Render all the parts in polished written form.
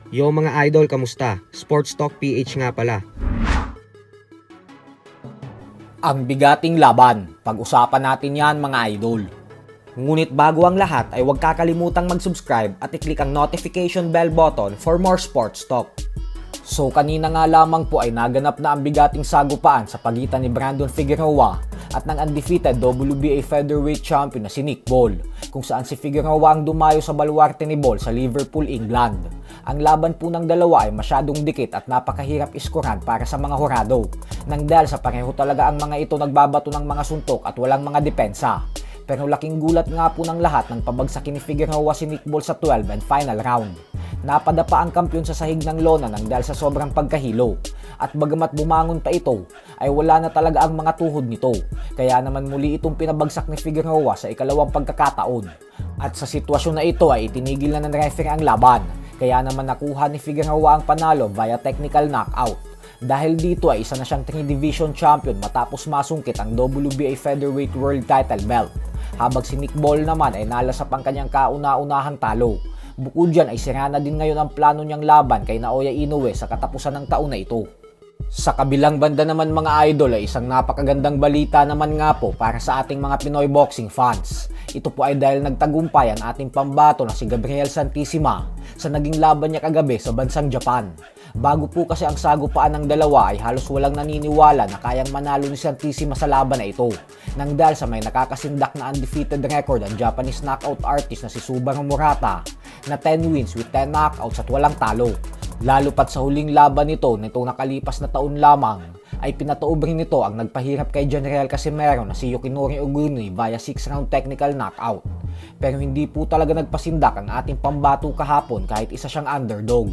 Yo mga idol, kamusta? Sports Talk PH nga pala. Ang bigating laban, pag-usapan natin yan mga idol. Ngunit bago ang lahat ay huwag kakalimutang mag-subscribe at i-click ang notification bell button for more sports talk. So kanina nga lamang po ay naganap na ang bigating sagupaan sa pagitan ni Brandon Figueroa at ng undefeated WBA featherweight champion na si Nick Ball, kung saan si Figueroa ang dumayo sa baluarte ni Ball sa Liverpool, England. Ang laban po ng dalawa ay masyadong dikit at napakahirap iskoran para sa mga hurado, nang dahil sa pareho talaga ang mga ito nagbabato ng mga suntok at walang mga depensa. Pero laking gulat nga po ng lahat nang pabagsakin ni Figueroa si Nick Ball sa 12 and final round. Napadapa ang kampiyon sa sahig ng lona nang dahil sa sobrang pagkahilo. At bagamat bumangon pa ito, ay wala na talaga ang mga tuhod nito. Kaya naman muli itong pinabagsak ni Figueroa sa ikalawang pagkakataon. At sa sitwasyon na ito ay itinigil na ng referee ang laban. Kaya naman nakuha ni Figueroa ang panalo via technical knockout. Dahil dito ay isa na siyang 3-division champion matapos masungkit ang WBA featherweight world title belt. Habang si Nick Ball naman ay nalasap ang kanyang kauna-unahang talo. Bukod dyan ay sira na din ngayon ang plano niyang laban kay Naoya Inoue sa katapusan ng taon na ito. Sa kabilang banda naman mga idol ay isang napakagandang balita naman nga po para sa ating mga Pinoy boxing fans. Ito po ay dahil nagtagumpay ang ating pambato na si Gabriel Santissima sa naging laban niya kagabi sa bansang Japan. Bago po kasi ang sagupaan ng dalawa ay halos walang naniniwala na kayang manalo ni Santissima sa laban na ito. Nang dahil sa may nakakasindak na undefeated record ang Japanese knockout artist na si Subaru Murata na 10 wins with 10 knockouts at walang talo. Lalo pat sa huling laban nito nitong nakalipas na taon lamang ay pinatuob rin nito ang nagpahirap kay General Casimero na si Yoshinori Oguni via 6-round technical knockout. Pero hindi po talaga nagpasindak ang ating pambato kahapon kahit isa siyang underdog.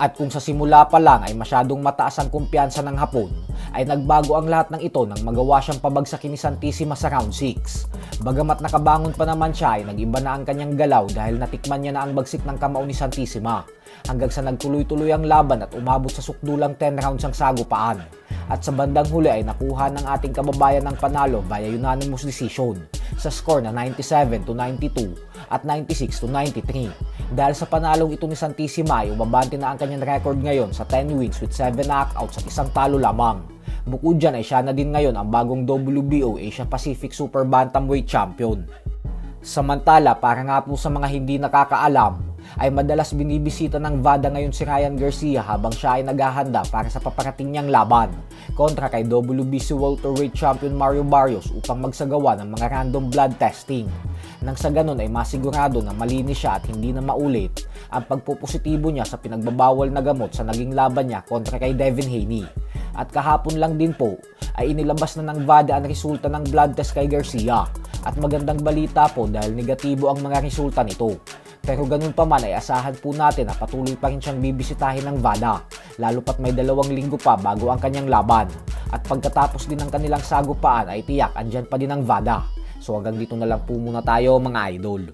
At kung sa simula pa lang ay masyadong mataas ang kumpiyansa ng Hapon, ay nagbago ang lahat ng ito nang magawa siyang pabagsakin ni Santissima sa round 6. Bagamat nakabangon pa naman siya ay nag-iba na ang kanyang galaw dahil natikman niya na ang bagsik ng kamao ni Santissima. Hanggang sa nagtuloy-tuloy ang laban at umabot sa sukdulang 10 rounds ang sagupaan. At sa bandang huli ay nakuha ng ating kababayan ng panalo via unanimous decision sa score na 97-92 at 96-93. Dahil sa panalong ito ni Santissima ay umabante na ang kanyang record ngayon sa 10 wins with 7 knockouts at isang talo lamang. Bukod dyan ay siya na din ngayon ang bagong WBO Asia Pacific Super Bantamweight Champion. Samantala, para nga po sa mga hindi nakakaalam, ay madalas binibisita ng VADA ngayon si Ryan Garcia habang siya ay naghahanda para sa paparating niyang laban kontra kay WBC welterweight champion Mario Barrios upang magsagawa ng mga random blood testing. Nang sa ganun ay masigurado na malinis siya at hindi na maulit ang pagpupositibo niya sa pinagbabawal na gamot sa naging laban niya kontra kay Devin Haney. At kahapon lang din po ay inilabas na ng VADA ang resulta ng blood test kay Garcia. At magandang balita po dahil negatibo ang mga resulta nito. Pero ganun pa man ay asahan po natin na patuloy pa rin siyang bibisitahin ng VADA, lalo pat may 2 linggo pa bago ang kanyang laban. At pagkatapos din ng kanilang sagupaan ay tiyak andyan pa din ang VADA. So hanggang dito na lang po muna tayo mga idol.